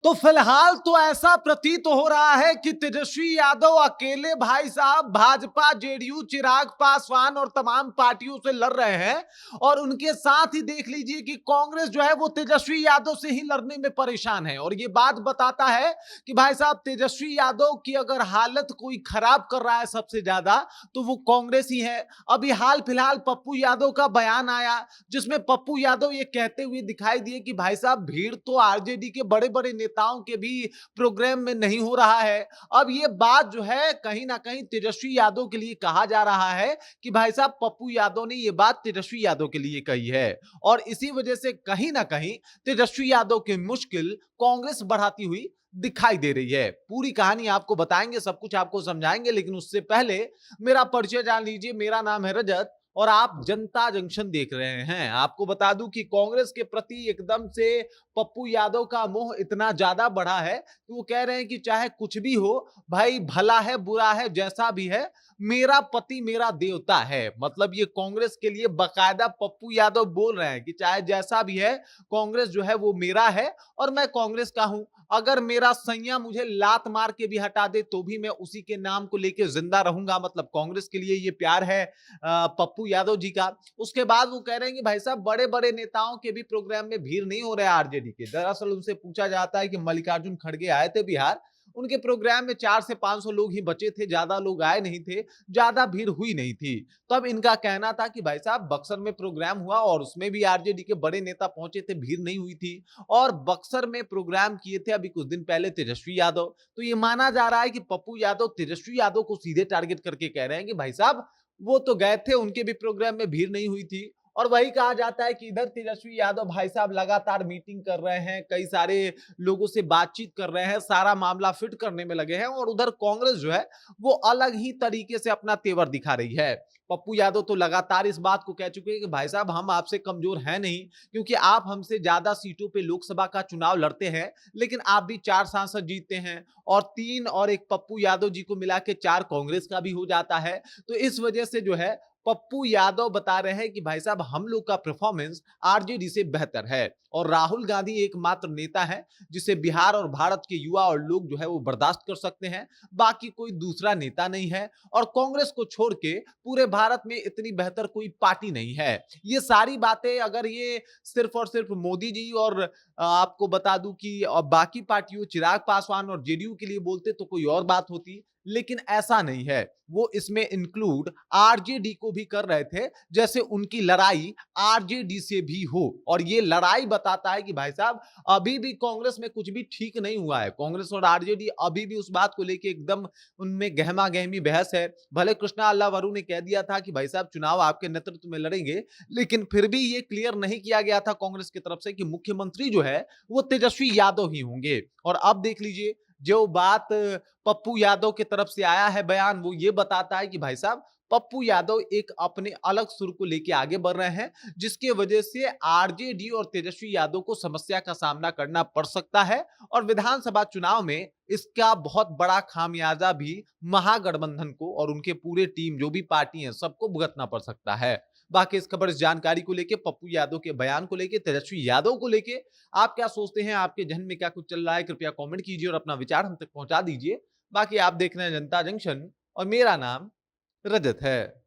तो फिलहाल तो ऐसा प्रतीत हो रहा है कि तेजस्वी यादव अकेले भाई साहब भाजपा, जेडीयू, चिराग पासवान और तमाम पार्टियों से लड़ रहे हैं और उनके साथ ही देख लीजिए कि कांग्रेस जो है वो तेजस्वी यादव से ही लड़ने में परेशान है। और ये बात बताता है कि भाई साहब तेजस्वी यादव की अगर हालत कोई खराब कर रहा है सबसे ज्यादा तो वो कांग्रेस ही है। अभी हाल फिलहाल पप्पू यादव का बयान आया जिसमें पप्पू यादव ये कहते हुए दिखाई दिए कि भाई साहब भीड़ तो आरजेडी के बड़े बड़े नेताओं के भी प्रोग्राम में नहीं हो रहा है। अब ये बात जो है कहीं ना कहीं तेजस्वी यादव के लिए कहा जा रहा है कि भाई साहब पप्पू यादव ने ये बात तेजस्वी यादव के लिए कही है और इसी वजह से कहीं ना कहीं तेजस्वी यादव की मुश्किल कांग्रेस बढ़ाती हुई दिखाई दे रही है। पूरी कहानी आपको बताएंगे, सब कुछ आपको समझाएंगे, लेकिन उससे पहले मेरा परिचय जान लीजिए। मेरा नाम है रजत और आप जनता जंक्शन देख रहे हैं। आपको बता दूं कि कांग्रेस के प्रति एकदम से पप्पू यादव का मोह इतना ज्यादा बढ़ा है कि वो कह रहे हैं कि चाहे कुछ भी हो भाई, भला है बुरा है जैसा भी है, मेरा पति मेरा देवता है। मतलब ये कांग्रेस के लिए बकायदा पप्पू यादव बोल रहे हैं कि चाहे जैसा भी है कांग्रेस जो है वो मेरा है और मैं कांग्रेस का हूं। अगर मेरा सैया मुझे लात मार के भी हटा दे तो भी मैं उसी के नाम को लेके जिंदा रहूंगा। मतलब कांग्रेस के लिए ये प्यार है पप्पू यादव जी का। उसके बाद वो कह रहे हैं कि भाई साहब बड़े बड़े नेताओं के भी प्रोग्राम में भीड़ नहीं हो रहा है आरजेडी के। दरअसल उनसे पूछा जाता है कि मल्लिकार्जुन खड़गे आए थे बिहार, उनके प्रोग्राम में 400 से 500 लोग ही बचे थे, ज्यादा लोग आए नहीं थे, ज्यादा भीड़ हुई नहीं थी। तब इनका कहना था कि भाई साहब बक्सर में प्रोग्राम हुआ और उसमें भी आरजेडी के बड़े नेता पहुंचे थे, भीड़ नहीं हुई थी। और बक्सर में प्रोग्राम किए थे अभी कुछ दिन पहले तेजस्वी यादव। तो ये माना जा रहा है कि पप्पू यादव तेजस्वी यादव को सीधे टारगेट करके कह रहे हैं कि भाई साहब वो तो गए थे, उनके भी प्रोग्राम में भीड़ नहीं हुई थी। और वही कहा जाता है कि इधर तेजस्वी यादव भाई साहब लगातार मीटिंग कर रहे हैं, कई सारे लोगों से बातचीत कर रहे हैं, सारा मामला फिट करने में लगे हैं और उधर कांग्रेस जो है वो अलग ही तरीके से अपना तेवर दिखा रही है। पप्पू यादव तो लगातार इस बात को कह चुके हैं कि भाई साहब हम आपसे कमजोर हैं नहीं, क्योंकि आप हमसे ज्यादा सीटों पे लोकसभा का चुनाव लड़ते हैं, लेकिन आप भी 4 सांसद जीतते हैं और 3 और एक पप्पू यादव जी को मिला के 4 कांग्रेस का भी हो जाता है। तो इस वजह से जो है पप्पू यादव बता रहे हैं कि भाई साहब हम लोग का परफॉर्मेंस आरजेडी से बेहतर है और राहुल गांधी एकमात्र नेता है जिसे बिहार और भारत के युवा और लोग जो है वो बर्दाश्त कर सकते हैं, बाकी कोई दूसरा नेता नहीं है। और कांग्रेस को छोड़ के पूरे भारत में इतनी बेहतर कोई पार्टी नहीं है। ये सारी बातें अगर ये सिर्फ और सिर्फ मोदी जी और आपको बता दूं कि बाकी पार्टियों चिराग पासवान और जेडीयू के लिए बोलते तो कोई और बात होती, लेकिन ऐसा नहीं है। वो इसमें इंक्लूड आरजेडी को भी कर रहे थे जैसे उनकी लड़ाई आरजेडी से भी हो। और ये लड़ाई बताता है कि भाई साहब अभी भी कांग्रेस में कुछ भी ठीक नहीं हुआ है। कांग्रेस और आरजेडी अभी भी उस बात को लेके एकदम उनमें गहमा गहमी बहस है। भले कृष्णा अल्लावरू ने कह दिया था कि भाई साहब चुनाव आपके नेतृत्व में लड़ेंगे, लेकिन फिर भी ये क्लियर नहीं किया गया था कांग्रेस की तरफ से कि मुख्यमंत्री जो है वो तेजस्वी यादव ही होंगे। और अब देख लीजिए जो बात पप्पू यादव की तरफ से आया है बयान, वो ये बताता है कि भाई साहब पप्पू यादव एक अपने अलग सुर को लेके आगे बढ़ रहे हैं, जिसकी वजह से आरजेडी और तेजस्वी यादव को समस्या का सामना करना पड़ सकता है और विधानसभा चुनाव में इसका बहुत बड़ा खामियाजा भी महागठबंधन को और उनके पूरे टीम जो भी पार्टी है सबको भुगतना पड़ सकता है। बाकी इस खबर, इस जानकारी को लेके, पप्पू यादव के बयान को लेके, तेजस्वी यादव को लेके आप क्या सोचते हैं, आपके जहन में क्या कुछ चल रहा है, कृपया कमेंट कीजिए और अपना विचार हम तक पहुंचा दीजिए। बाकी आप देख रहे हैं जनता जंक्शन और मेरा नाम रजत है।